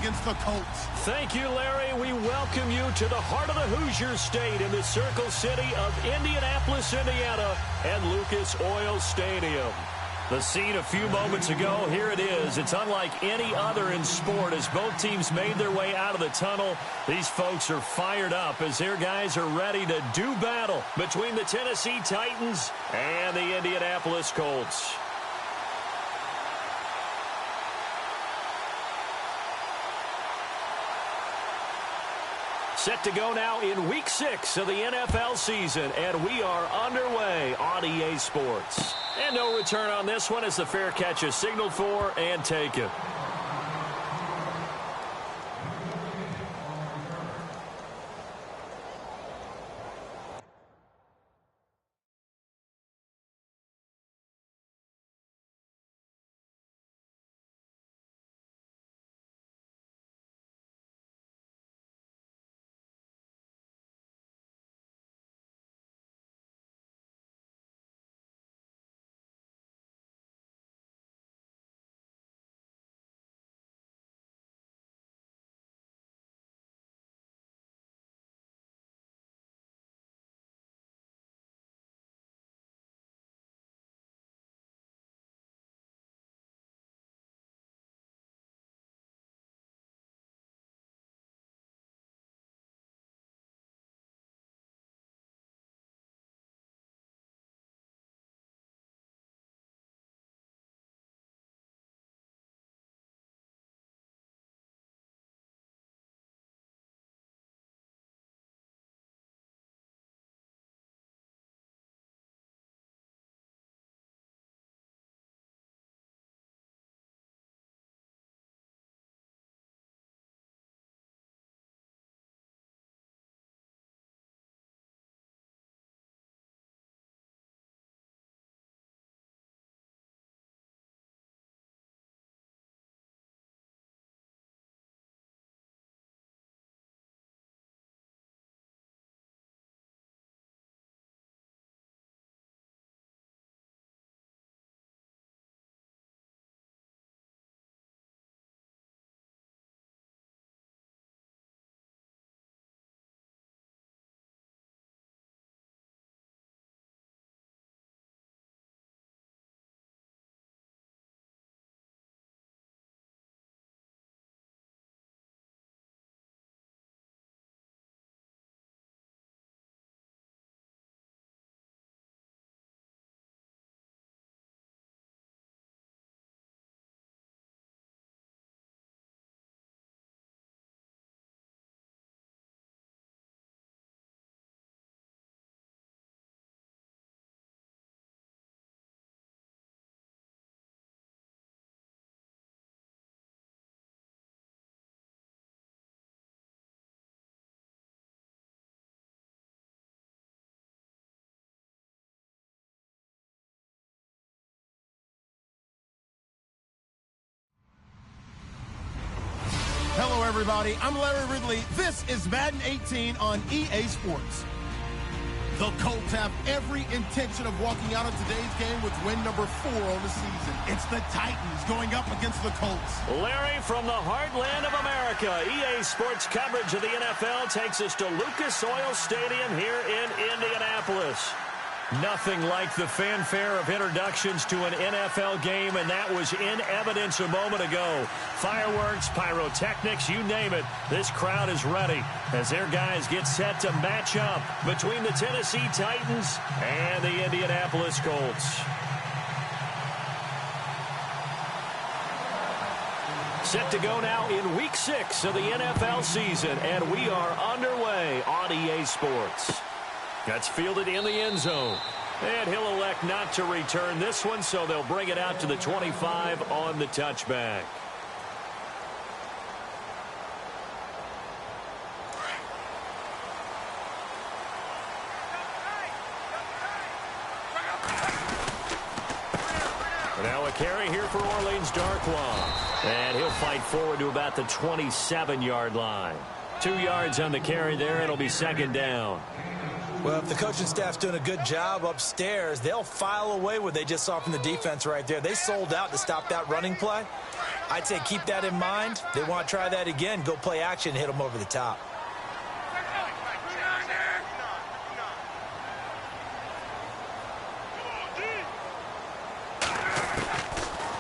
against the Colts. Thank you, Larry. We welcome you to the heart of the Hoosier State in the Circle City of Indianapolis, Indiana, and Lucas Oil Stadium. The scene a few moments ago, here it is. It's unlike any other in sport as both teams made their way out of the tunnel. These folks are fired up as their guys are ready to do battle between the Tennessee Titans and the Indianapolis Colts. Set to go now in Week 6 of the NFL season, and we are underway on EA Sports. And no return on this one as the fair catch is signaled for and taken. Hello, everybody. I'm Larry Ridley. This is Madden 18 on EA Sports. The Colts have every intention of walking out of today's game with win number 4 on the season. It's the Titans going up against the Colts. Larry, from the heartland of America, EA Sports coverage of the NFL takes us to Lucas Oil Stadium here in Indianapolis. Nothing like the fanfare of introductions to an NFL game, and that was in evidence a moment ago. Fireworks, pyrotechnics, you name it. This crowd is ready as their guys get set to match up between the Tennessee Titans and the Indianapolis Colts. Set to go now in Week 6 of the NFL season, and we are underway on EA Sports. That's fielded in the end zone. And he'll elect not to return this one, so they'll bring it out to the 25 on the touchback. Now a carry here for Orleans Darkwa. And he'll fight forward to about the 27-yard line. 2 yards on the carry there. It'll be second down. Well, if the coaching staff's doing a good job upstairs, they'll file away what they just saw from the defense right there. They sold out to stop that running play. I'd say keep that in mind. They want to try that again. Go play action and hit them over the top.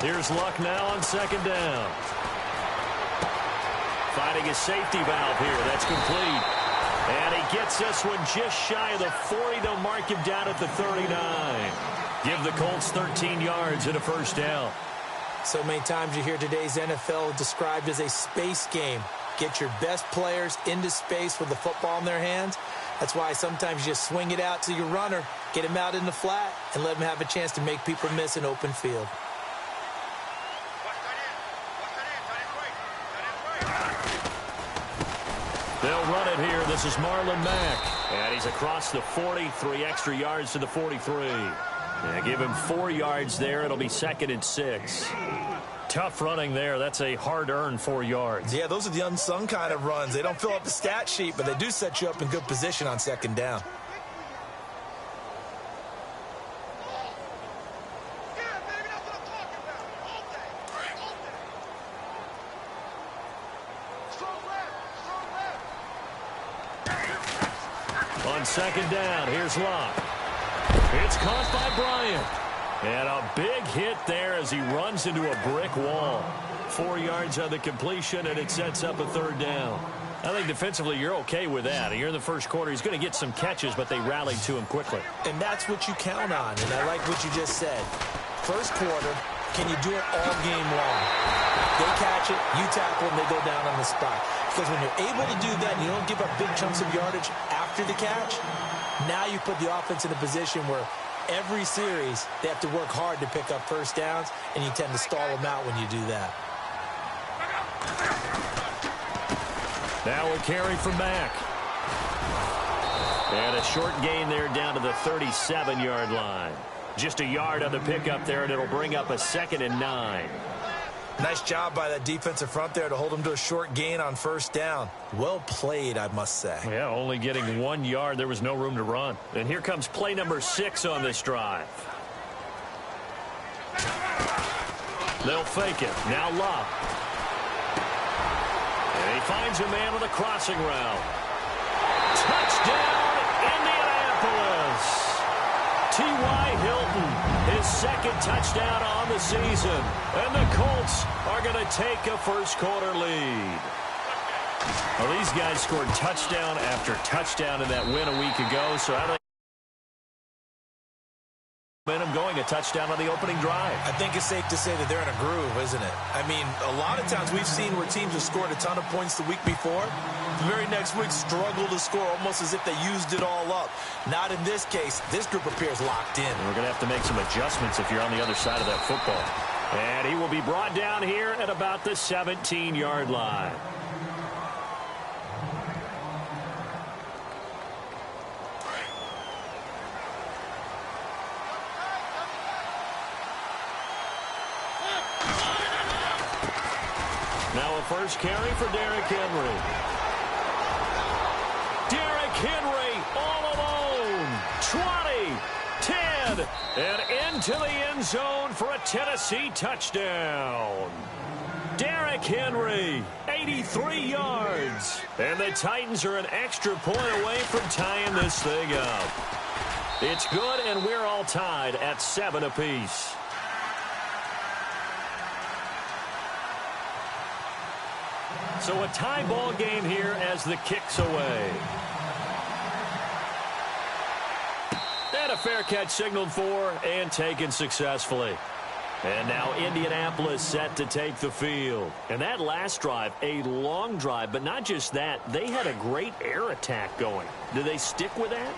Here's Luck now on second down. Finding a safety valve here. That's complete. And he gets this one just shy of the 40. They'll mark him down at the 39. Give the Colts 13 yards and a first down. So many times you hear today's NFL described as a space game. Get your best players into space with the football in their hands. That's why sometimes you just swing it out to your runner, get him out in the flat, and let him have a chance to make people miss an open field. They'll run it here. This is Marlon Mack. And he's across the 40, 3 extra yards to the 43. Yeah, give him 4 yards there. It'll be 2nd and 6. Tough running there. That's a hard-earned 4 yards. Yeah, those are the unsung kind of runs. They don't fill up the stat sheet, but they do set you up in good position on second down. On second down, here's Locke. It's caught by Bryant. And a big hit there as he runs into a brick wall. 4 yards on the completion, and it sets up a 3rd down. I think defensively you're okay with that. Here in the first quarter, he's going to get some catches, but they rallied to him quickly. And that's what you count on, and I like what you just said. First quarter, can you do it all game long? They catch it, you tackle them, they go down on the spot. Because when you're able to do that and you don't give up big chunks of yardage after the catch, now you put the offense in a position where every series they have to work hard to pick up first downs, and you tend to stall them out when you do that. Now a carry from Mack. And a short gain there down to the 37-yard line. Just a yard on the pickup there, and it'll bring up a 2nd and 9. Nice job by that defensive front there to hold him to a short gain on first down. Well played, I must say. Yeah, only getting 1 yard. There was no room to run. And here comes play number 6 on this drive. They'll fake it. Now Locke. And he finds a man on the crossing route. Touchdown, Indianapolis. T.Y. Hilton, his 2nd touchdown on the season. And the Colts are going to take a first-quarter lead. Well, these guys scored touchdown after touchdown in that win a week ago, so I think momentum going, a touchdown on the opening drive. I think it's safe to say that they're in a groove, isn't it? I mean, a lot of times we've seen where teams have scored a ton of points the week before. The very next week struggle to score almost as if they used it all up. Not in this case. This group appears locked in. We're going to have to make some adjustments if you're on the other side of that football. And he will be brought down here at about the 17-yard line. Now a first carry for Derrick Henry. Derrick Henry all alone. 20, 10, and into the end zone for a Tennessee touchdown. Derrick Henry, 83 yards. And the Titans are an extra point away from tying this thing up. It's good, and we're all tied at 7 apiece. So a tie ball game here as the kick's away. And a fair catch signaled for and taken successfully. And now Indianapolis set to take the field. And that last drive, a long drive, but not just that. They had a great air attack going. Do they stick with that?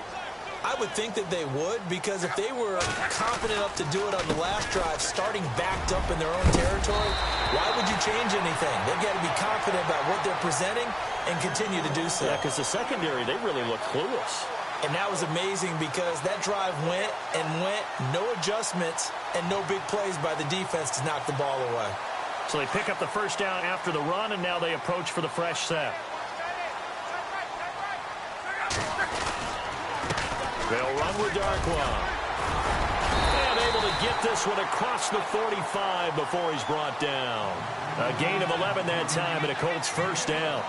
I would think that they would, because if they were confident enough to do it on the last drive, starting backed up in their own territory, why would you change anything? They've got to be confident about what they're presenting and continue to do so. Yeah, because the secondary, they really look clueless. And that was amazing because that drive went and went, no adjustments, and no big plays by the defense to knock the ball away. So they pick up the first down after the run, and now they approach for the fresh set. They'll run with Darkwa. And able able to get this one across the 45 before he's brought down. A gain of 11 that time and a Colts first down.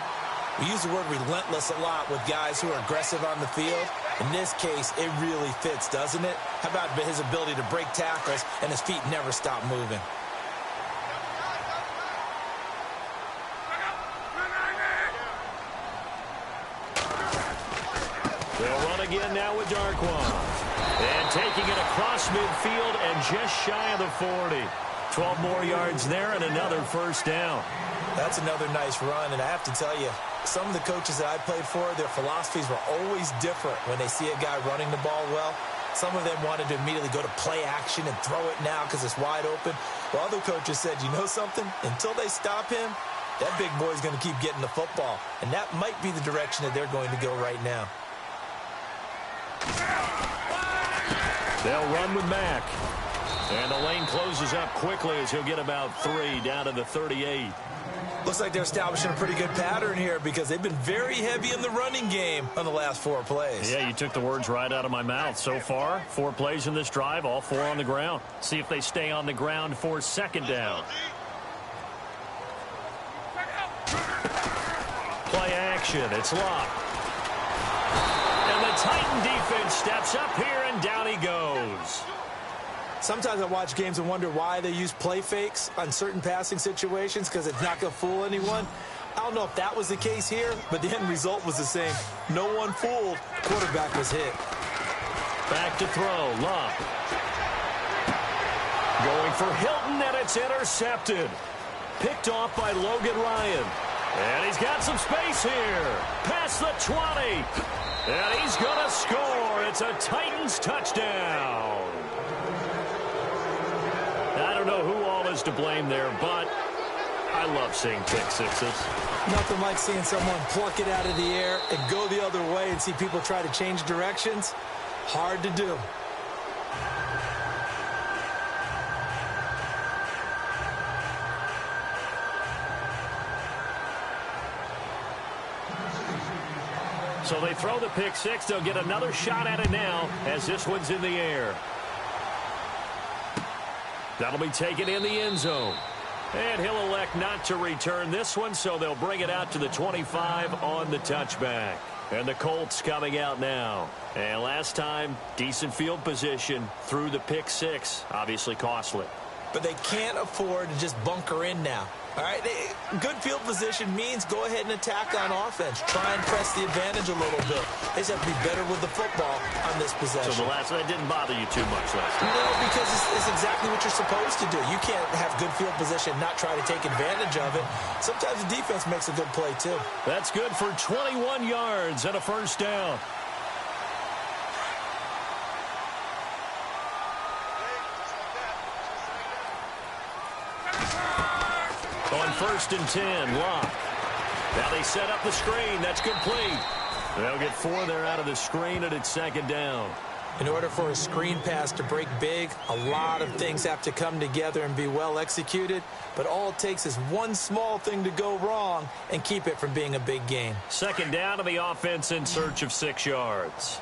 We use the word relentless a lot with guys who are aggressive on the field. In this case, it really fits, doesn't it? How about his ability to break tackles and his feet never stop moving? They'll run again now with Darkwan. And taking it across midfield and just shy of the 40. 12 more yards there and another first down. That's another nice run, and I have to tell you, some of the coaches that I played for, their philosophies were always different when they see a guy running the ball well. Some of them wanted to immediately go to play action and throw it now because it's wide open. While other coaches said, you know something? Until they stop him, that big boy's going to keep getting the football. And that might be the direction that they're going to go right now. They'll run with Mack. And the lane closes up quickly as he'll get about 3 down to the 38. Looks like they're establishing a pretty good pattern here because they've been very heavy in the running game on the last 4 plays. Yeah, you took the words right out of my mouth. So far, 4 plays in this drive, all 4 on the ground. See if they stay on the ground for second down. Play action. It's locked. And the Titan defense steps up here, and down he goes. Sometimes I watch games and wonder why they use play fakes on certain passing situations because it's not going to fool anyone. I don't know if that was the case here, but the end result was the same. No one fooled. Quarterback was hit. Back to throw. Love. Going for Hilton, and it's intercepted. Picked off by Logan Ryan. And he's got some space here. Past the 20. And he's going to score. It's a Titans touchdown. I don't know who all is to blame there, but I love seeing pick sixes. Nothing like seeing someone pluck it out of the air and go the other way and see people try to change directions. Hard to do. So they throw the pick six. They'll get another shot at it now as this one's in the air. That'll be taken in the end zone. And he'll elect not to return this one, so they'll bring it out to the 25 on the touchback. And the Colts coming out now. And last time, decent field position through the pick six. Obviously costly. But they can't afford to just bunker in now. All right, good field position means go ahead and attack on offense. Try and press the advantage a little bit. They just have to be better with the football on this possession. So the last one didn't bother you too much last time? No, because it's exactly what you're supposed to do. You can't have good field position and not try to take advantage of it. Sometimes the defense makes a good play, too. That's good for 21 yards and a first down. On 1st and 10, Locke. Now they set up the screen. That's complete. They'll get 4 there out of the screen, and it's second down. In order for a screen pass to break big, a lot of things have to come together and be well executed. But all it takes is one small thing to go wrong and keep it from being a big game. Second down to the offense in search of 6 yards.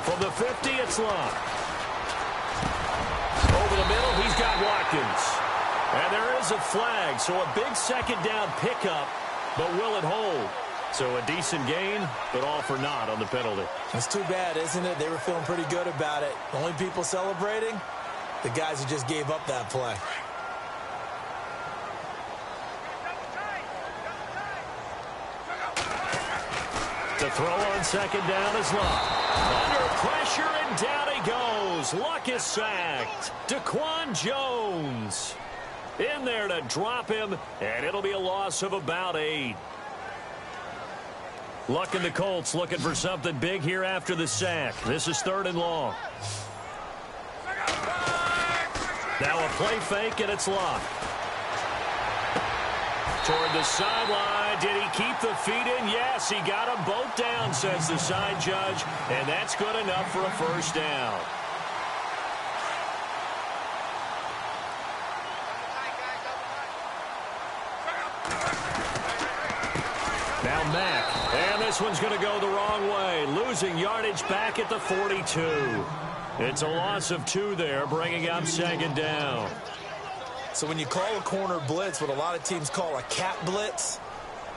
From the 50, it's Locke. Over the middle, he's got Watkins. And there is a flag, so a big second down pickup, but will it hold? So a decent gain, but all for naught on the penalty. It's too bad, isn't it? They were feeling pretty good about it. The only people celebrating, the guys who just gave up that play. The throw on second down is Luck. Under pressure, and down he goes. Luck is sacked. Daquan Jones in there to drop him, and it'll be a loss of about 8. Luck and the Colts looking for something big here after the sack. This is 3rd and long. Now a play fake, and it's Luck. Toward the sideline. Did he keep the feet in? Yes, he got them both down, says the side judge, and that's good enough for a first down. Now Mack, and this this one's going to go the wrong way. Losing yardage back at the 42. It's a loss of 2 there, bringing up second down. So when you call a corner blitz, what a lot of teams call a cat blitz,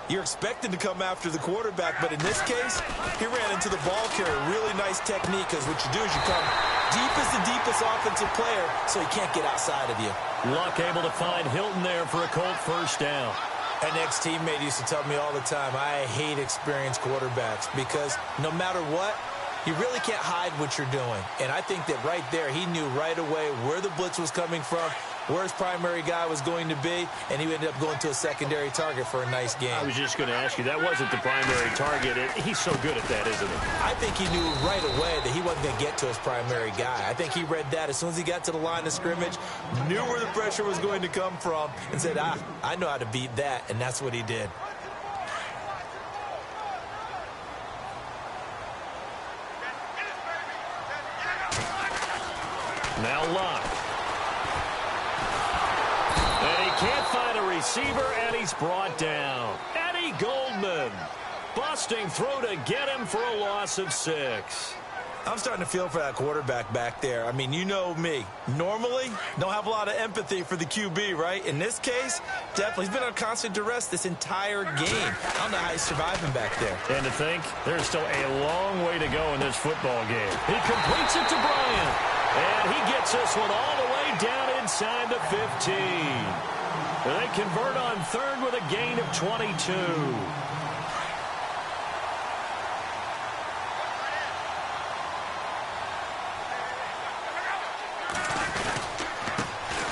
you're expected to come after the quarterback, but in this case, he ran into the ball carrier. Really nice technique, because what you do is you come deep as the deepest offensive player, so he can't get outside of you. Luck able to find Hilton there for a Colt first down. An ex-teammate used to tell me all the time, I hate experienced quarterbacks, because no matter what, you really can't hide what you're doing. And I think that right there, he knew right away where the blitz was coming from, where his primary guy was going to be, and he ended up going to a secondary target for a nice game. I was just going to ask you, that wasn't the primary target. He's so good at that, isn't he? I think he knew right away that he wasn't going to get to his primary guy. I think he read that as soon as he got to the line of scrimmage, knew where the pressure was going to come from, and said, I know how to beat that, and that's what he did. Now Luck. And he can't find a receiver, and he's brought down. Eddie Goldman busting through to get him for a loss of 6. I'm starting to feel for that quarterback back there. I mean, you know me. Normally, don't have a lot of empathy for the QB, right? In this case, definitely. He's been on constant duress this entire game. I don't know how he's surviving back there. And to think, there's still a long way to go in this football game. He completes it to Bryant. And he gets this one all the way down inside the 15. They convert on third with a gain of 22.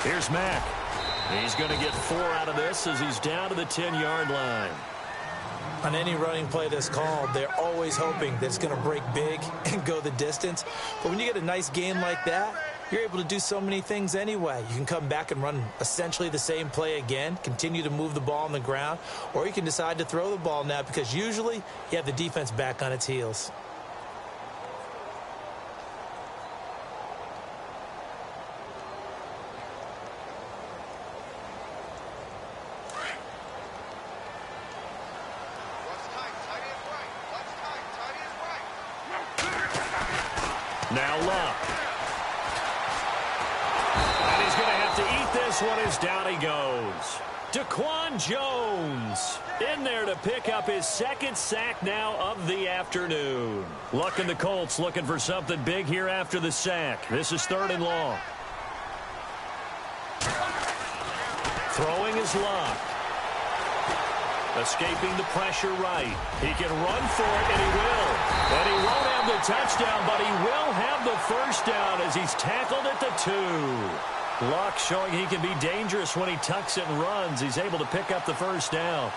Here's Mack. He's going to get 4 out of this as he's down to the 10-yard line. On any running play that's called, they're always hoping that it's going to break big and go the distance. But when you get a nice gain like that, you're able to do so many things anyway. You can come back and run essentially the same play again, continue to move the ball on the ground, or you can decide to throw the ball now because usually you have the defense back on its heels. Now Luck. And he's going to have to eat this one as down he goes. Daquan Jones in there to pick up his 2nd sack now of the afternoon. Luck and the Colts looking for something big here after the sack. This is 3rd and long. Throwing is Luck. Escaping the pressure right. He can run for it, and he will. And he won't have the touchdown, but he will have the first down as he's tackled at the 2. Luck showing he can be dangerous when he tucks it and runs. He's able to pick up the first down.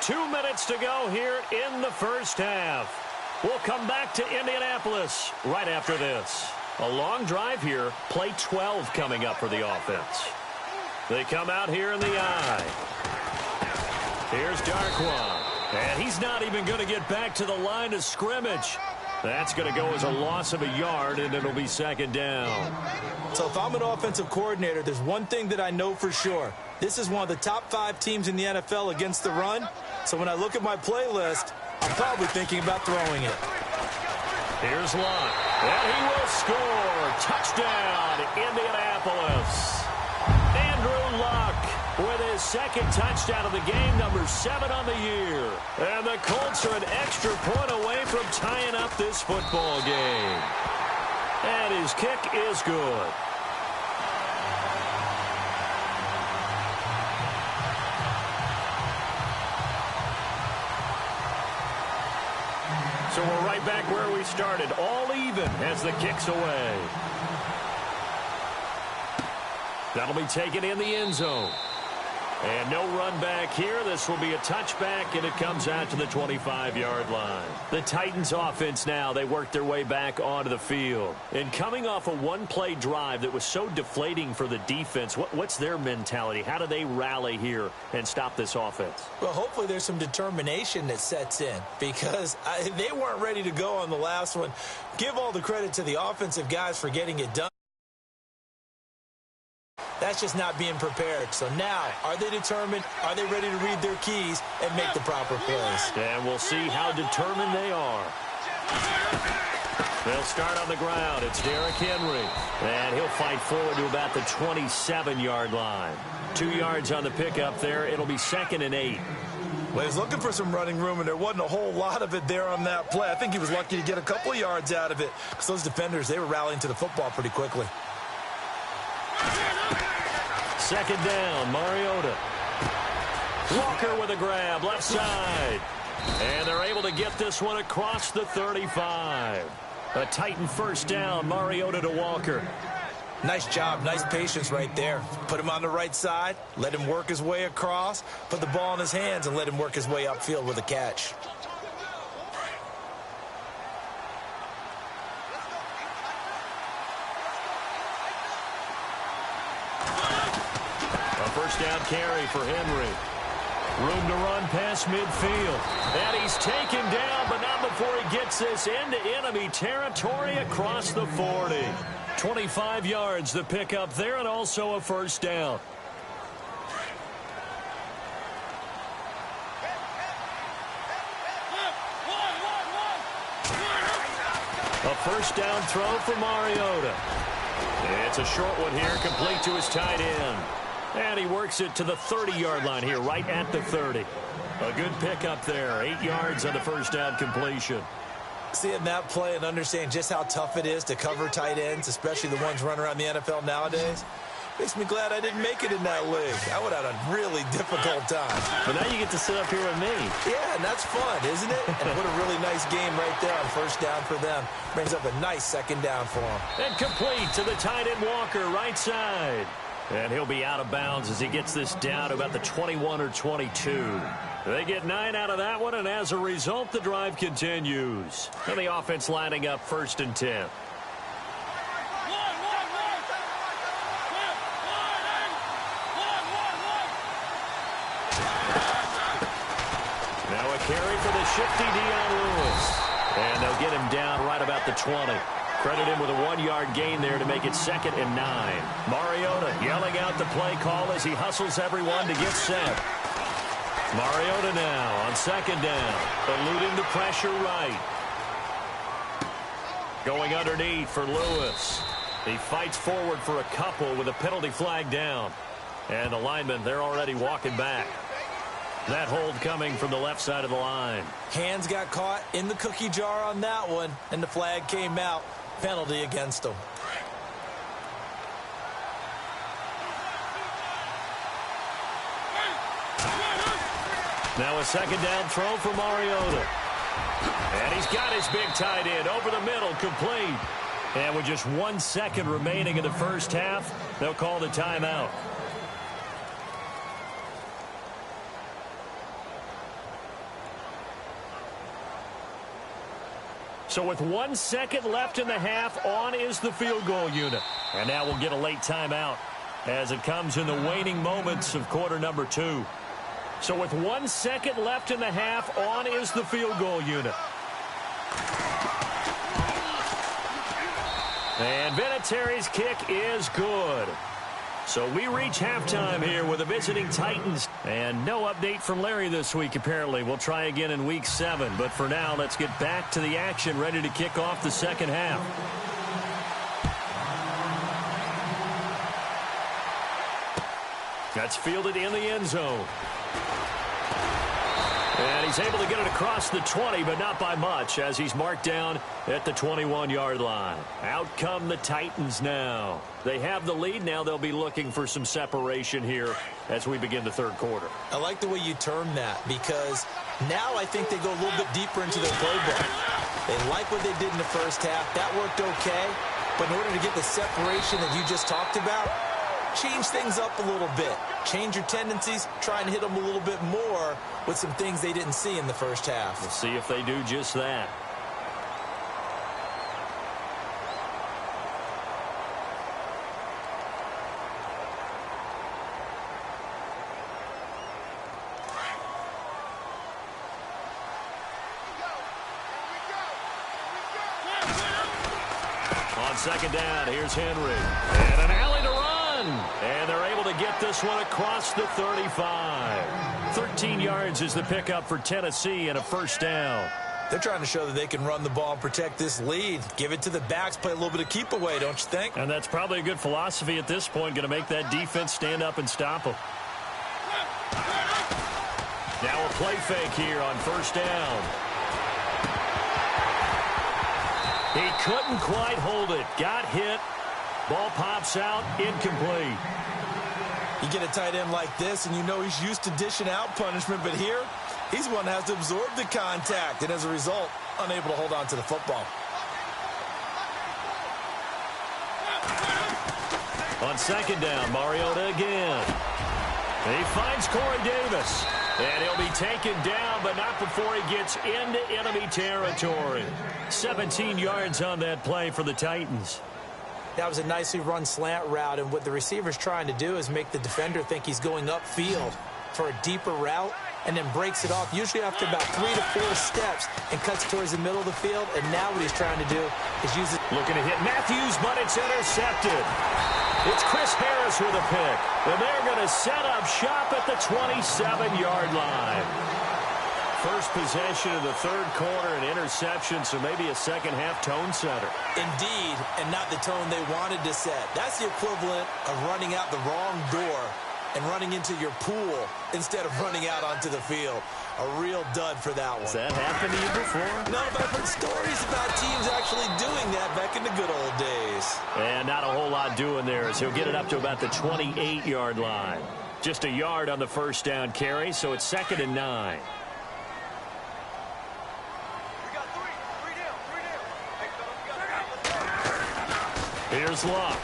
Two minutes to go here in the first half. We'll come back to Indianapolis right after this. A long drive here. Play 12 coming up for the offense. They come out here in the I. Here's Darkwan. And he's not even going to get back to the line of scrimmage. That's going to go as a loss of a yard, and it'll be 2nd down. So if I'm an offensive coordinator, there's one thing that I know for sure. This is one of the top 5 teams in the NFL against the run. So when I look at my playlist, I'm probably thinking about throwing it. Here's Luck. And he will score. Touchdown, Indianapolis. Andrew Luck with his 2nd touchdown of the game, number 7 on the year. And the Colts are an extra point away from tying up this football game. And his kick is good. So we're right back where we started, all even as the kick's away. That'll be taken in the end zone. And no run back here. This will be a touchback, and it comes out to the 25-yard line. The Titans offense now, they work their way back onto the field. And coming off a one-play drive that was so deflating for the defense, what's their mentality? How do they rally here and stop this offense? Well, hopefully there's some determination that sets in because they weren't ready to go on the last one. Give all the credit to the offensive guys for getting it done. That's just not being prepared. So now, are they determined? Are they ready to read their keys and make the proper plays? And we'll see how determined they are. They'll start on the ground. It's Derrick Henry. And he'll fight forward to about the 27-yard line. 2 yards on the pickup there. It'll be 2nd and 8. Well, he was looking for some running room, and there wasn't a whole lot of it there on that play. I think he was lucky to get a couple of yards out of it because those defenders, they were rallying to the football pretty quickly. 2nd down, Mariota. Walker with a grab, left side. And they're able to get this one across the 35. A Titan 1st down, Mariota to Walker. Nice job, nice patience right there. Put him on the right side, let him work his way across, put the ball in his hands, and let him work his way upfield with a catch. First down carry for Henry. Room to run past midfield. And he's taken down, but not before he gets this into enemy territory across the 40. 25 yards the pickup there, and also a 1st down. A 1st down throw for Mariota. It's a short one here, complete to his tight end. And he works it to the 30-yard line here, right at the 30. A good pickup there, 8 yards on the 1st down completion. Seeing that play and understand just how tough it is to cover tight ends, especially the ones running around the NFL nowadays, makes me glad I didn't make it in that league. I would have had a really difficult time. But now you get to sit up here with me. Yeah, and that's fun, isn't it? And what a really nice game right there on 1st down for them. Brings up a nice 2nd down for them. And complete to the tight end Walker, right side. And he'll be out of bounds as he gets this down to about the 21 or 22. They get 9 out of that one, and as a result, the drive continues. And the offense lining up 1st and 10. Now a carry for the shifty Dion Lewis. And they'll get him down right about the 20. Credit him with a 1-yard gain there to make it 2nd and 9. Mariota yelling out the play call as he hustles everyone to get set. Mariota now on 2nd down, eluding the pressure right. Going underneath for Lewis. He fights forward for a couple with a penalty flag down. And the linemen, they're already walking back. That hold coming from the left side of the line. Hands got caught in the cookie jar on that one, and the flag came out. Penalty against them. Now a 2nd down throw for Mariota. And he's got his big tight end over the middle, complete. And with just 1 second remaining in the 1st half, they'll call the timeout. So with 1 second left in the half, on is the field goal unit. And now we'll get a late timeout as it comes in the waning moments of quarter number 2. So with 1 second left in the half, on is the field goal unit. And Vinatieri's kick is good. So we reach halftime here with the visiting Titans. And no update from Larry this week, apparently. We'll try again in week 7. But for now, let's get back to the action, ready to kick off the 2nd half. That's fielded in the end zone. And he's able to get it across the 20, but not by much, as he's marked down at the 21-yard line. Out come the Titans now. They have the lead. Now they'll be looking for some separation here as we begin the 3rd quarter. I like the way you term that, because now I think they go a little bit deeper into their playbook. They like what they did in the 1st half. That worked okay. But in order to get the separation that you just talked about, change things up a little bit. Change your tendencies, try and hit them a little bit more with some things they didn't see in the first half. We'll see if they do just that. On second down, here's Henry. And an alley to run. And they're able to get this one across the 35. 13 yards is the pickup for Tennessee and a first down. They're trying to show that they can run the ball and protect this lead. Give it to the backs, play a little bit of keep away, don't you think? And that's probably a good philosophy at this point, going to make that defense stand up and stop them. Now a play fake here on first down. He couldn't quite hold it. Got hit. Ball pops out. Incomplete. You get a tight end like this, and you know he's used to dishing out punishment, but here, he's one that has to absorb the contact, and as a result, unable to hold on to the football. On second down, Mariota again. He finds Corey Davis. And he'll be taken down, but not before he gets into enemy territory. 17 yards on that play for the Titans. That was a nicely run slant route, and what the receiver's trying to do is make the defender think he's going upfield for a deeper route, and then breaks it off, usually after about 3 to 4 steps, and cuts towards the middle of the field. And now what he's trying to do is use it. Looking to hit Matthews, but it's intercepted. It's Chris Harris with a pick. And they're going to set up shop at the 27-yard line. First possession of the third quarter, an interception, so maybe a second-half tone setter. Indeed, and not the tone they wanted to set. That's the equivalent of running out the wrong door and running into your pool instead of running out onto the field. A real dud for that one. Has that happened to you before? No, but I've heard stories about teams actually doing that back in the good old days. And not a whole lot doing there as he'll get it up to about the 28-yard line. Just a yard on the first down carry, so it's 2nd and 9. Here's Luck.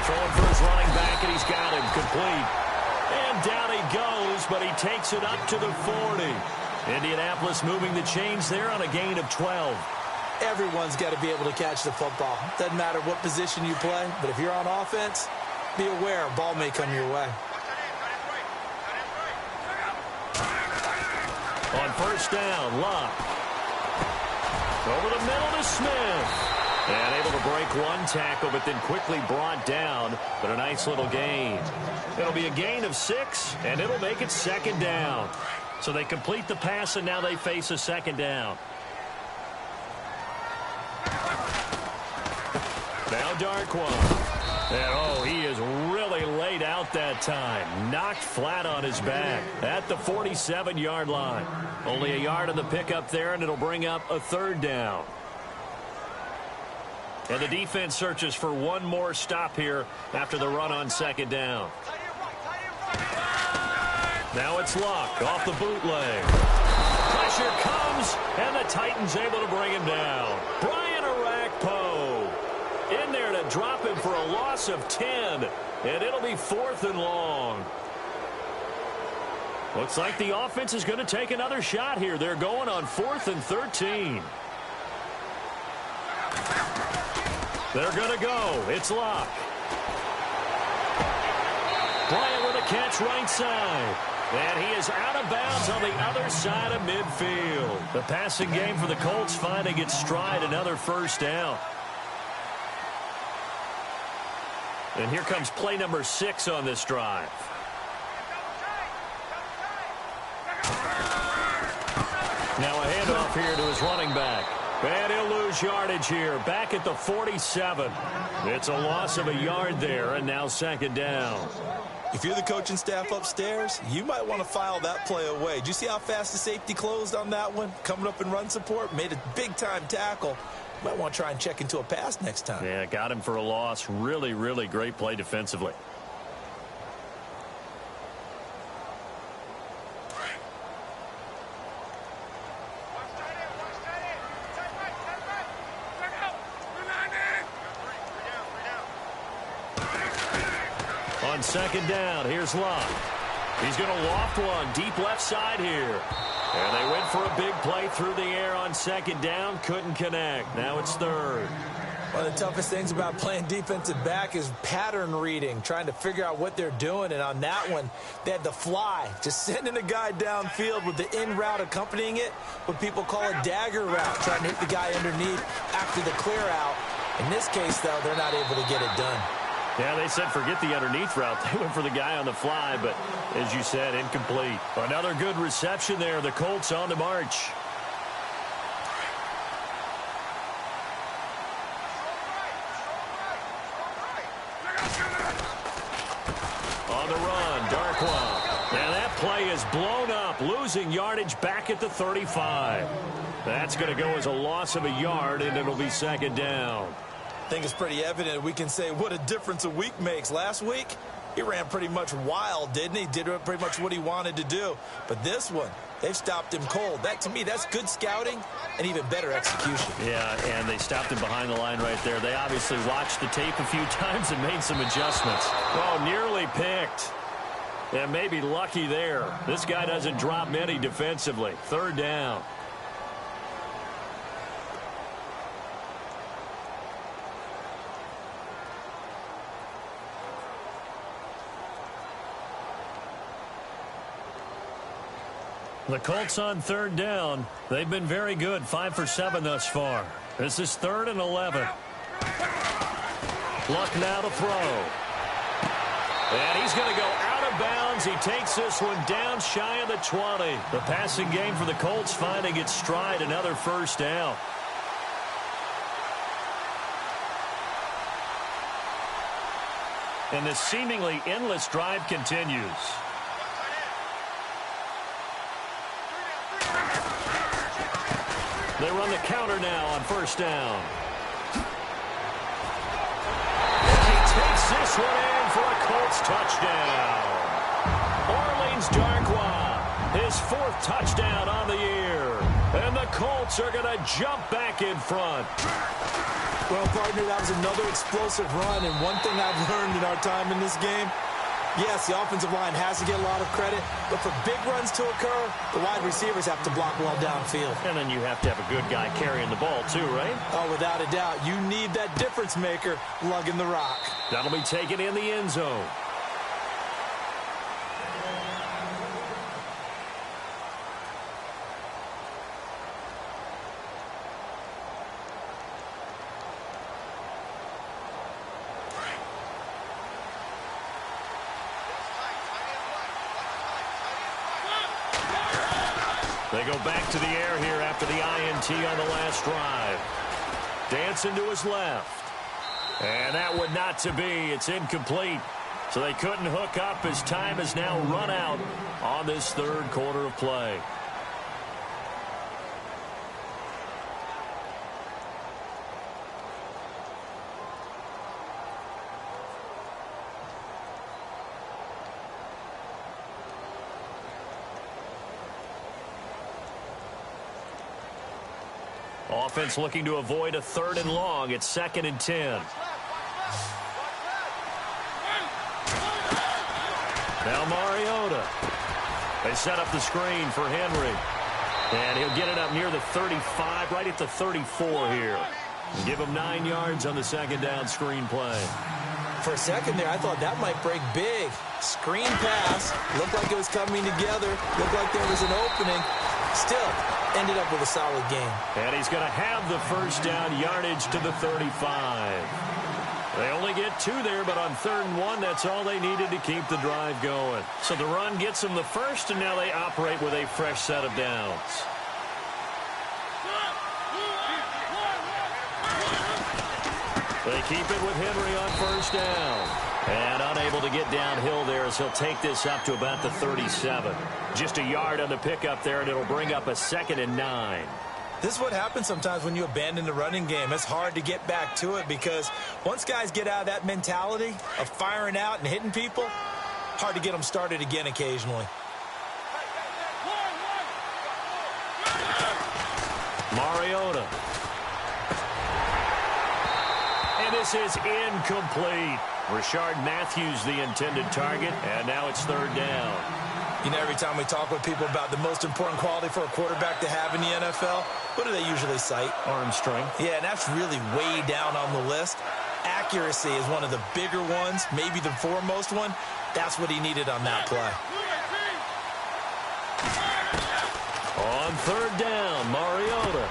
Throwing for his running back, and he's got him complete. And down he goes, but he takes it up to the 40. Indianapolis moving the chains there on a gain of 12. Everyone's got to be able to catch the football. Doesn't matter what position you play, but if you're on offense, be aware a ball may come your way. On first down, Luck. Over the middle to Smith. And able to break one tackle, but then quickly brought down. But a nice little gain. It'll be a gain of 6, and it'll make it 2nd down. So they complete the pass, and now they face a 2nd down. Now Darquan. And, he is really laid out that time. Knocked flat on his back at the 47-yard line. Only a yard on the pickup there, and it'll bring up a 3rd down. And the defense searches for one more stop here after the run on 2nd down. Now it's Luck off the bootleg. Pressure comes, and the Titans able to bring him down. Brian Orakpo in there to drop him for a loss of 10, and it'll be 4th and long. Looks like the offense is going to take another shot here. They're going on 4th and 13. They're going to go. It's Luck. Bryant with a catch right side. And he is out of bounds on the other side of midfield. The passing game for the Colts finding its stride. Another first down. And here comes play number 6 on this drive. Now a handoff here to his running back. And he'll lose yardage here. Back at the 47. It's a loss of a yard there, and now 2nd down. If you're the coaching staff upstairs, you might want to file that play away. Did you see how fast the safety closed on that one? Coming up in run support, made a big-time tackle. Might want to try and check into a pass next time. Yeah, got him for a loss. Really, really great play defensively. On second down, here's Locke. He's going to loft one deep left side here. And they went for a big play through the air on second down. Couldn't connect. Now it's third. One of the toughest things about playing defensive back is pattern reading, trying to figure out what they're doing. And on that one, they had the fly, just sending a guy downfield with the in route accompanying it, what people call a dagger route, trying to hit the guy underneath after the clear out. In this case, though, they're not able to get it done. Yeah, they said forget the underneath route. They went for the guy on the fly, but as you said, incomplete. Another good reception there. The Colts on the march. On the run, Darkwa. And that play is blown up, losing yardage back at the 35. That's going to go as a loss of a yard, and it'll be second down. I think it's pretty evident we can say what a difference a week makes. Last week, he ran pretty much wild, didn't he? Did pretty much what he wanted to do. But this one, they've stopped him cold. That, to me, that's good scouting and even better execution. Yeah, and they stopped him behind the line right there. They obviously watched the tape a few times and made some adjustments. Oh, nearly picked. And maybe lucky there. This guy doesn't drop many defensively. Third down. The Colts on third down. They've been very good, 5 for 7 thus far. This is 3rd and 11. Luck now to throw. And he's going to go out of bounds. He takes this one down shy of the 20. The passing game for the Colts finding its stride, another first down. And this seemingly endless drive continues. They run the counter now on first down. And he takes this one in for a Colts touchdown. Orleans Darkwa, his 4th touchdown on the year. And the Colts are going to jump back in front. Well, partner, that was another explosive run. And one thing I've learned in our time in this game, yes, the offensive line has to get a lot of credit, but for big runs to occur, the wide receivers have to block well downfield. And then you have to have a good guy carrying the ball too, right? Oh, without a doubt. You need that difference maker lugging the rock. That'll be taken in the end zone. They go back to the air here after the INT on the last drive. Dancing to his left. And that would not to be. It's incomplete. So they couldn't hook up as time has now run out on this 3rd quarter of play. Offense looking to avoid a 3rd and long. It's 2nd and 10. Now Mariota. They set up the screen for Henry. And he'll get it up near the 35, right at the 34 here. Give him 9 yards on the 2nd down screen play. For a second there, I thought that might break big. Screen pass. Looked like it was coming together. Looked like there was an opening. Still, ended up with a solid game. And he's going to have the first down, yardage to the 35. They only get 2 there, but on 3rd and 1, that's all they needed to keep the drive going. So the run gets them the first, and now they operate with a fresh set of downs. They keep it with Henry on first down. And unable to get downhill there as he'll take this up to about the 37. Just a yard on the pickup there, and it'll bring up a 2nd and 9. This is what happens sometimes when you abandon the running game. It's hard to get back to it because once guys get out of that mentality of firing out and hitting people, hard to get them started again occasionally. Mariota. And this is incomplete. Rashard Matthews the intended target, and now it's third down. You know, every time we talk with people about the most important quality for a quarterback to have in the NFL, what do they usually cite? Arm strength. Yeah, and that's really way down on the list. Accuracy is one of the bigger ones, maybe the foremost one. That's what he needed on that play. On third down, Mariota.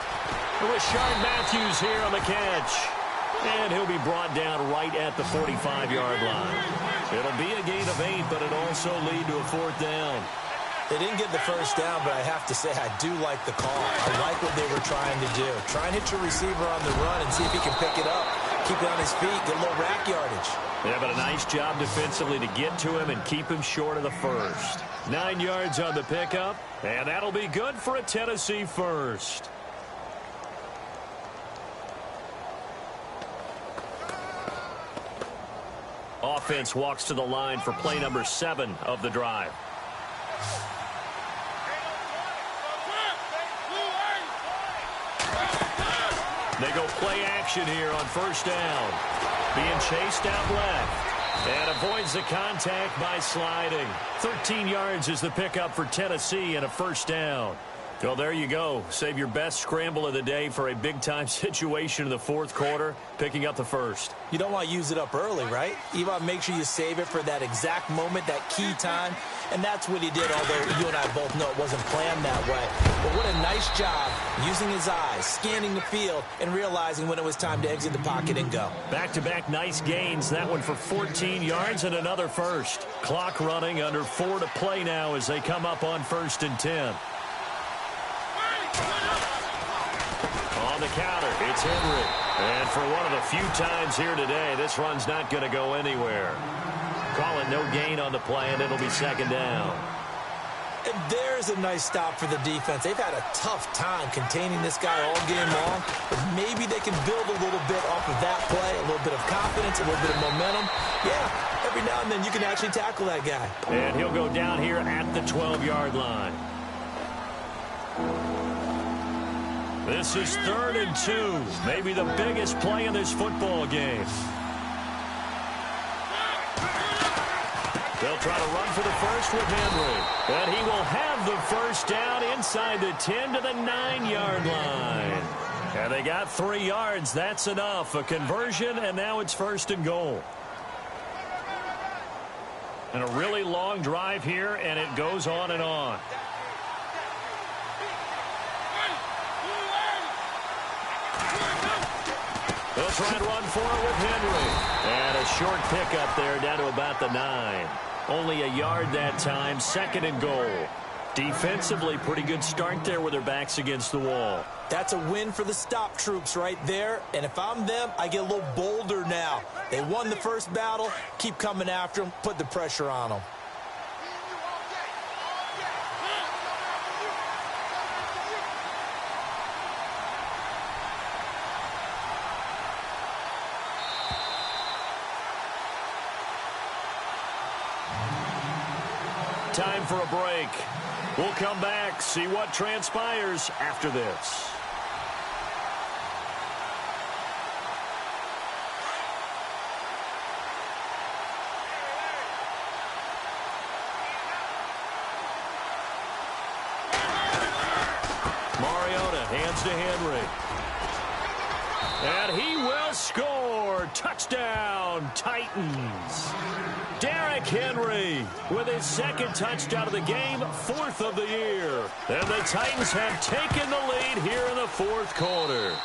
Rashard Matthews here on the catch. And he'll be brought down right at the 45-yard line. It'll be a gain of 8, but it'll also lead to a fourth down. They didn't get the first down, but I have to say I do like the call. I like what they were trying to do. Try and hit your receiver on the run and see if he can pick it up. Keep it on his feet, get a little rack yardage. Yeah, but a nice job defensively to get to him and keep him short of the first. 9 yards on the pickup, and that'll be good for a Tennessee first. Offense walks to the line for play number 7 of the drive. They go play action here on first down. Being chased out left. And avoids the contact by sliding. 13 yards is the pickup for Tennessee and a first down. Well, there you go. Save your best scramble of the day for a big-time situation in the fourth quarter, picking up the first. You don't want to use it up early, right? You want to make sure you save it for that exact moment, that key time. And that's what he did, although you and I both know it wasn't planned that way. But what a nice job using his eyes, scanning the field, and realizing when it was time to exit the pocket and go. Back-to-back nice gains. That one for 14 yards and another first. Clock running, under 4 to play now as they come up on 1st and 10. On the counter, it's Henry. And for one of the few times here today, this run's not going to go anywhere. Call it no gain on the play, and it'll be second down. And there's a nice stop for the defense. They've had a tough time containing this guy all game long, but maybe they can build a little bit off of that play, a little bit of confidence, a little bit of momentum. Yeah, every now and then you can actually tackle that guy. And he'll go down here at the 12-yard line. This is 3rd and 2, maybe the biggest play in this football game. They'll try to run for the first with Henry. And he will have the first down inside the 10 to the 9-yard line. And they got 3 yards. That's enough. A conversion, and now it's 1st and goal. And a really long drive here, and it goes on and on. They'll try and run for it with Henry. And a short pickup there down to about the 9. Only a yard that time, 2nd and goal. Defensively, pretty good start there with their backs against the wall. That's a win for the stop troops right there. And if I'm them, I get a little bolder now. They won the first battle. Keep coming after them. Put the pressure on them. Time for a break. We'll come back, see what transpires after this. Mariota hands to Henry. And he will score. Touchdown, Titans. Derrick Henry with his 2nd touchdown of the game, 4th of the year. And the Titans have taken the lead here in the 4th quarter.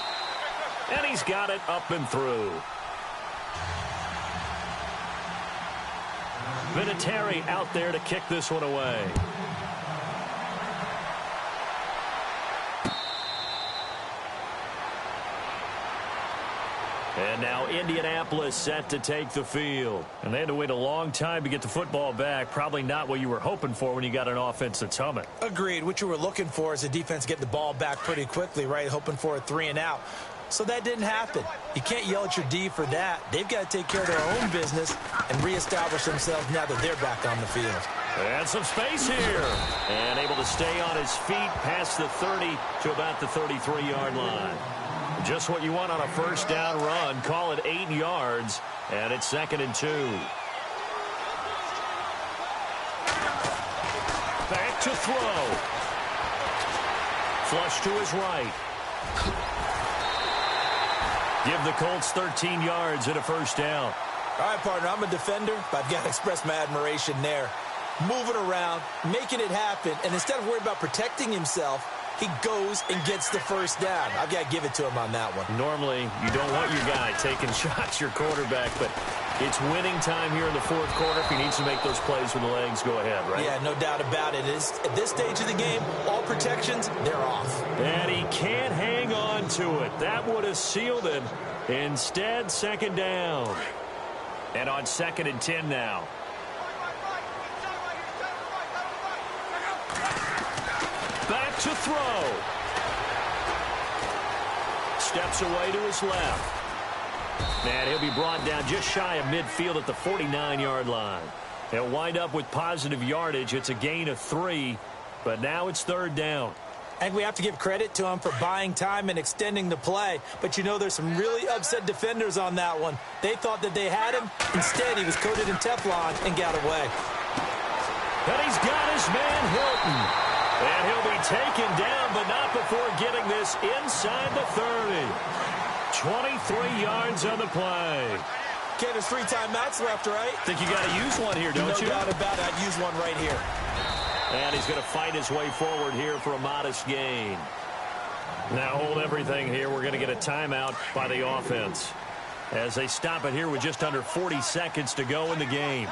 And he's got it up and through. Vinatieri out there to kick this one away. And now Indianapolis set to take the field. And they had to wait a long time to get the football back. Probably not what you were hoping for when you got an offense that's humming. Agreed. What you were looking for is the defense get the ball back pretty quickly, right? Hoping for a 3 and out. So that didn't happen. You can't yell at your D for that. They've got to take care of their own business and reestablish themselves now that they're back on the field. And some space here. And able to stay on his feet past the 30 to about the 33-yard line. Just what you want on a first down run. Call it 8 yards, and it's 2nd and 2. Back to throw. Flush to his right. Give the Colts 13 yards and a first down. All right, partner, I'm a defender, but I've got to express my admiration there. Moving around, making it happen, and instead of worrying about protecting himself, he goes and gets the first down. I've got to give it to him on that one. Normally, you don't want your guy taking shots, your quarterback, but it's winning time here in the fourth quarter. If he needs to make those plays with the legs, go ahead, right? Yeah, no doubt about it. At this stage of the game, all protections, they're off. And he can't hang on to it. That would have sealed it. Instead, 2nd down. And on 2nd and 10 now. Back to throw. Steps away to his left. And he'll be brought down just shy of midfield at the 49-yard line. He'll wind up with positive yardage. It's a gain of 3, but now it's 3rd down. I think we have to give credit to him for buying time and extending the play. But, you know, there's some really upset defenders on that one. They thought that they had him. Instead, he was coated in Teflon and got away. And he's got his man Hilton. And he'll be taken down, but not before getting this inside the 30. 23 yards on the play. Okay, there's 3 timeouts left, right? Think you got to use one here, don't you? No doubt about it. I'd use one right here. And he's going to fight his way forward here for a modest gain. Now hold everything here. We're going to get a timeout by the offense as they stop it here with just under 40 seconds to go in the game.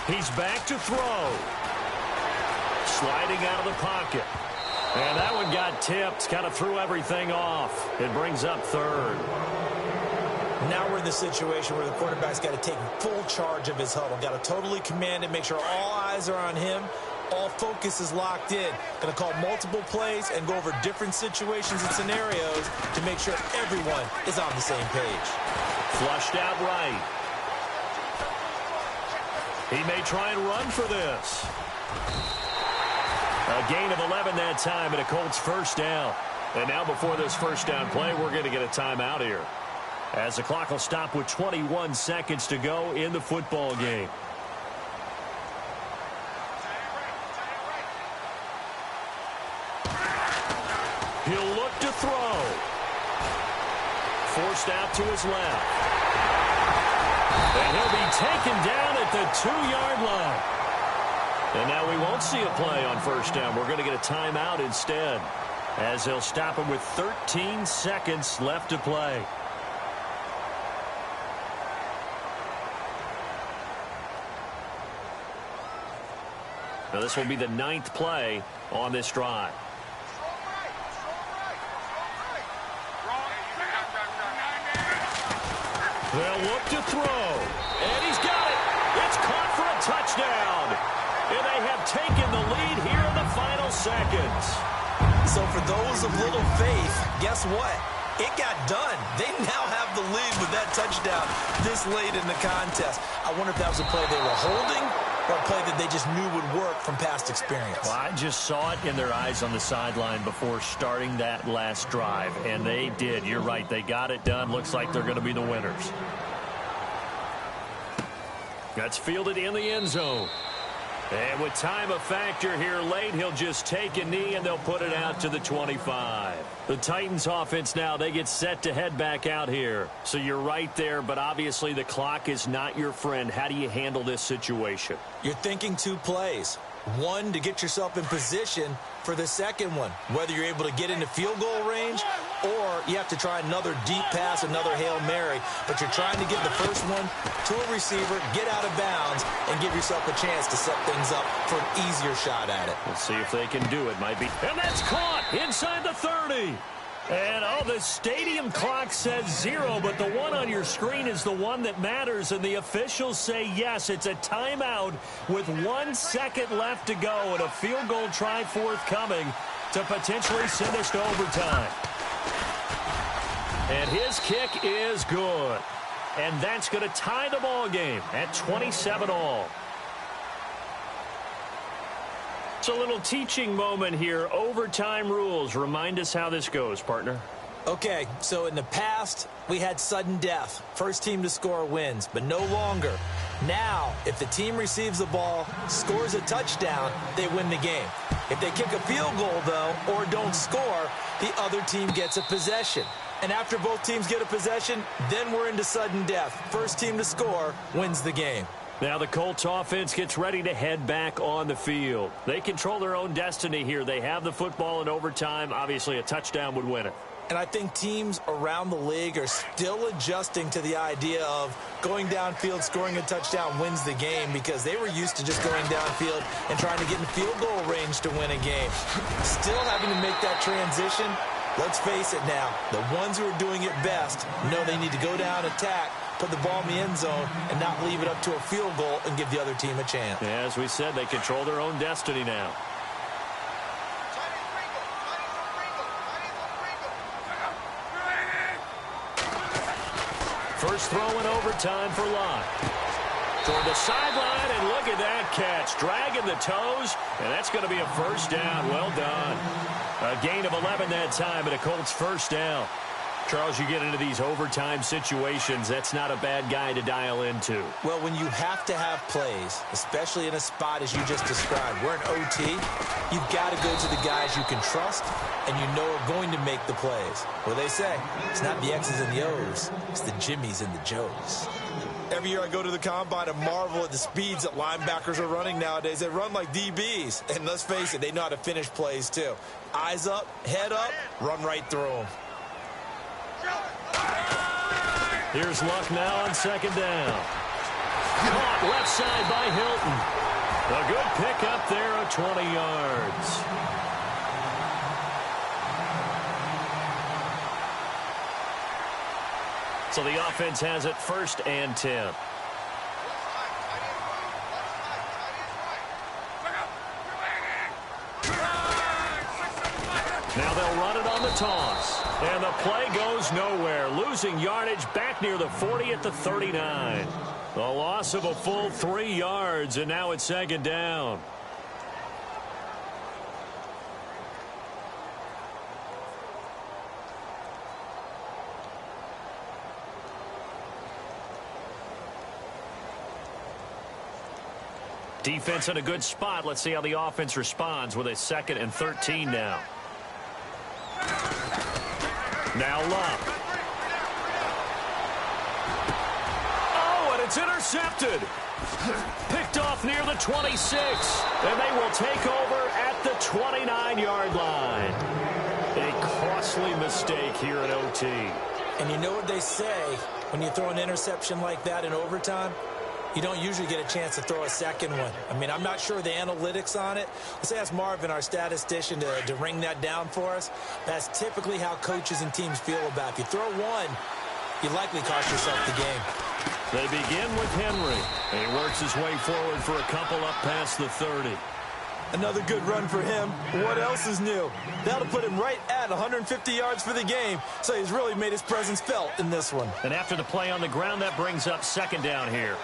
He's back to throw. Sliding out of the pocket. And that one got tipped. Kind of threw everything off. It brings up 3rd. Now we're in the situation where the quarterback's got to take full charge of his huddle. Got to totally command it, make sure all eyes are on him. All focus is locked in. Going to call multiple plays and go over different situations and scenarios to make sure everyone is on the same page. Flushed out right. He may try and run for this. A gain of 11 that time and a Colts first down. And now before this first down play, we're going to get a timeout here, as the clock will stop with 21 seconds to go in the football game. He'll look to throw. Forced out to his left. And he'll be taken down at the 2-yard line. And now we won't see a play on first down. We're going to get a timeout instead, as they'll stop him with 13 seconds left to play. Now this will be the 9th play on this drive. They'll look to throw. And he's got it. It's caught for a touchdown. And they have taken the lead here in the final seconds. So for those of little faith, guess what? It got done. They now have the lead with that touchdown this late in the contest. I wonder if that was a play they were holding or a play that they just knew would work from past experience. Well, I just saw it in their eyes on the sideline before starting that last drive, and they did. You're right. They got it done. Looks like they're going to be the winners. That's fielded in the end zone. And with time a factor here late, he'll just take a knee and they'll put it out to the 25. The Titans offense now, they get set to head back out here. So you're right there, but obviously the clock is not your friend. How do you handle this situation? You're thinking 2 plays. One, to get yourself in position for the second one, whether you're able to get into field goal range or you have to try another deep pass, another Hail Mary. But you're trying to get the first one to a receiver, get out of bounds, and give yourself a chance to set things up for an easier shot at it. We'll see if they can do it. Might be. And that's caught inside the 30. And, the stadium clock says 0, but the one on your screen is the one that matters, and the officials say yes, it's a timeout with 1 second left to go and a field goal try forthcoming to potentially send us to overtime. And his kick is good. And that's going to tie the ball game at 27-all. It's a little teaching moment here. Overtime rules. Remind us how this goes, partner. Okay, so in the past, we had sudden death. First team to score wins, but no longer. Now, if the team receives the ball, scores a touchdown, they win the game. If they kick a field goal, though, or don't score, the other team gets a possession. And after both teams get a possession, then we're into sudden death. First team to score wins the game. Now the Colts offense gets ready to head back on the field. They control their own destiny here. They have the football in overtime. Obviously, a touchdown would win it. And I think teams around the league are still adjusting to the idea of going downfield, scoring a touchdown wins the game, because they were used to just going downfield and trying to get in field goal range to win a game. Still having to make that transition. Let's face it now, the ones who are doing it best know they need to go down, attack, put the ball in the end zone, and not leave it up to a field goal and give the other team a chance. Yeah, as we said, they control their own destiny now. First throw in overtime for Locke. Toward the sideline, and look at that catch. Dragging the toes, and that's going to be a first down. Well done. A gain of 11 that time, and a Colts first down. Charles, you get into these overtime situations, that's not a bad guy to dial into. Well, when you have to have plays, especially in a spot as you just described, we're in OT, you've got to go to the guys you can trust and you know are going to make the plays. Well, they say, it's not the X's and the O's, it's the Jimmies and the Joes. Every year I go to the combine and marvel at the speeds that linebackers are running nowadays. They run like DBs. And let's face it, they know how to finish plays too. Eyes up, head up, run right through them. Here's Luck now on second down. Caught left side by Hilton. A good pick up there of 20 yards. So the offense has it first and 10. Now they'll run it on the toss. And the play goes nowhere. Losing yardage back near the 40 at the 39. A loss of a full 3 yards, and now it's second down. Defense in a good spot. Let's see how the offense responds with a 2nd and 13 now. Now Luck. Oh, and it's intercepted. Picked off near the 26. And they will take over at the 29-yard line. A costly mistake here in OT. And you know what they say, when you throw an interception like that in overtime, you don't usually get a chance to throw a second one. I mean, I'm not sure the analytics on it. Let's ask Marvin, our statistician, to ring that down for us. That's typically how coaches and teams feel about it. If you throw one, you likely cost yourself the game. They begin with Henry. And he works his way forward for a couple up past the 30. Another good run for him. What else is new? That'll put him right at 150 yards for the game. So he's really made his presence felt in this one. And after the play on the ground, that brings up second down here.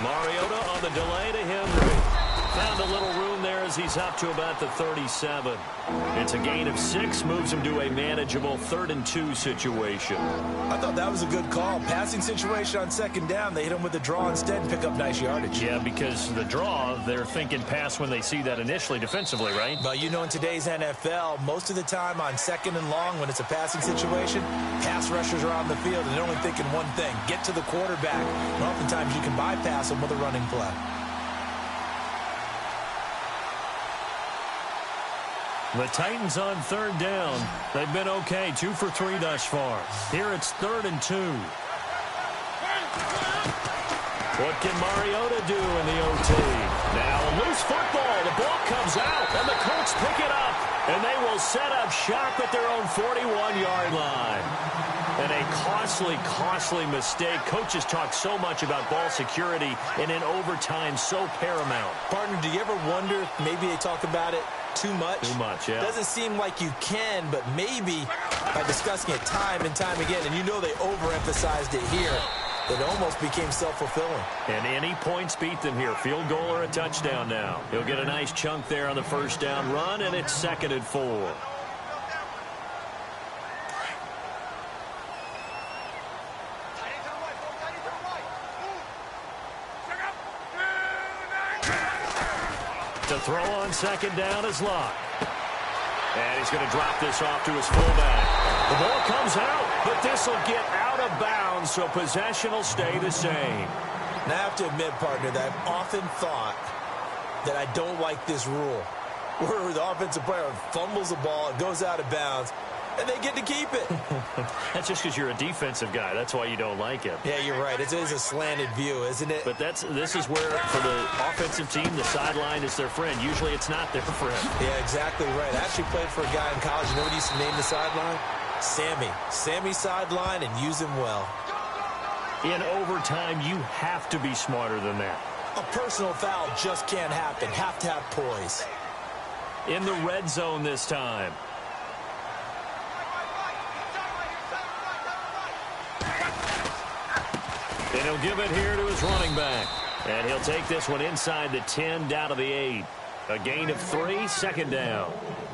Mariota on the delay to Henry. Found a little room there as he's up to about the 37. It's a gain of 6, moves him to a manageable 3rd and 2 situation. I thought that was a good call. Passing situation on second down, they hit him with a draw instead and pick up nice yardage. Yeah, because the draw, they're thinking pass when they see that initially defensively, right? Well, you know, in today's NFL, most of the time on 2nd and long, when it's a passing situation, pass rushers are on the field and they're only thinking one thing, get to the quarterback. And oftentimes you can bypass them with a running play. The Titans on 3rd down. They've been okay, 2 for 3 thus far. Here it's 3rd and 2. What can Mariota do in the OT? Now a loose football. The ball comes out, and the Colts pick it up. And they will set up shop at their own 41-yard line. And a costly mistake. Coaches talk so much about ball security, and in overtime, so paramount. Partner, do you ever wonder, maybe they talk about it too much? Too much, yeah. Doesn't seem like you can, but maybe by discussing it time and time again, and you know they overemphasized it here, It almost became self-fulfilling. And any points beat them here. Field goal or a touchdown now. He'll get a nice chunk there on the first down run, and it's 2nd and 4. To throw on 2nd down is Locke. And he's going to drop this off to his fullback. The ball comes out, but this will get out of bounds, so possession will stay the same. And I have to admit, partner, that I've often thought that I don't like this rule, where the offensive player fumbles the ball, it goes out of bounds, and they get to keep it. That's just because you're a defensive guy. That's why you don't like it. Yeah, you're right. It is a slanted view, isn't it? But this is where, for the offensive team, the sideline is their friend. Usually it's not their friend. Yeah, exactly right. I actually played for a guy in college. You know what he used to name the sideline? Sammy. Sammy sideline, and use him well. In overtime, you have to be smarter than that. A personal foul just can't happen. Have to have poise. In the red zone this time. And he'll give it here to his running back. And he'll take this one inside the 10, down to the 8. A gain of 3, 2nd down.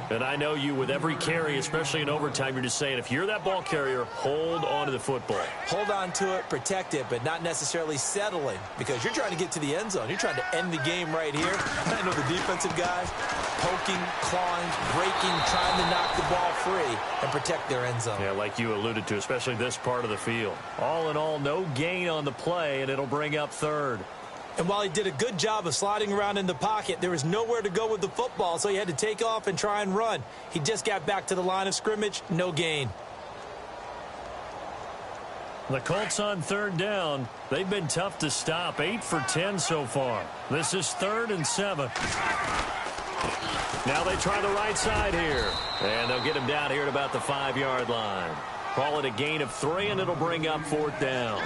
And I know you, with every carry, especially in overtime, you're just saying, if you're that ball carrier, hold on to the football. Hold on to it, protect it, but not necessarily settling, because you're trying to get to the end zone. You're trying to end the game right here. I know the defensive guys poking, clawing, breaking, trying to knock the ball free and protect their end zone. Yeah, like you alluded to, especially this part of the field. All in all, no gain on the play, and it'll bring up 3rd. And while he did a good job of sliding around in the pocket, there was nowhere to go with the football, so he had to take off and try and run. He just got back to the line of scrimmage, no gain. The Colts on 3rd down. They've been tough to stop, 8 for 10 so far. This is 3rd and 7. Now they try the right side here. And they'll get him down here at about the 5-yard line. Call it a gain of 3, and it'll bring up 4th down.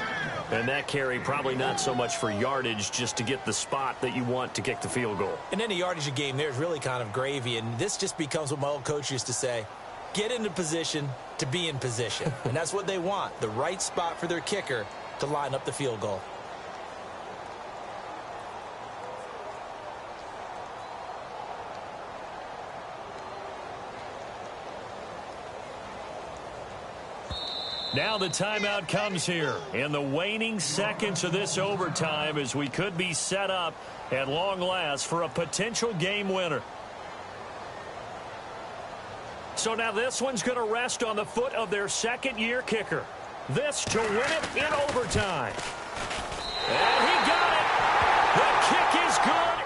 And that carry probably not so much for yardage, just to get the spot that you want to kick the field goal. In any yardage game, there's really kind of gravy, and this just becomes what my old coach used to say, get into position to be in position. And that's what they want, the right spot for their kicker to line up the field goal. Now the timeout comes here in the waning seconds of this overtime, as we could be set up at long last for a potential game winner. So now this one's going to rest on the foot of their 2nd-year kicker. This to win it in overtime. And he got it. The kick is good,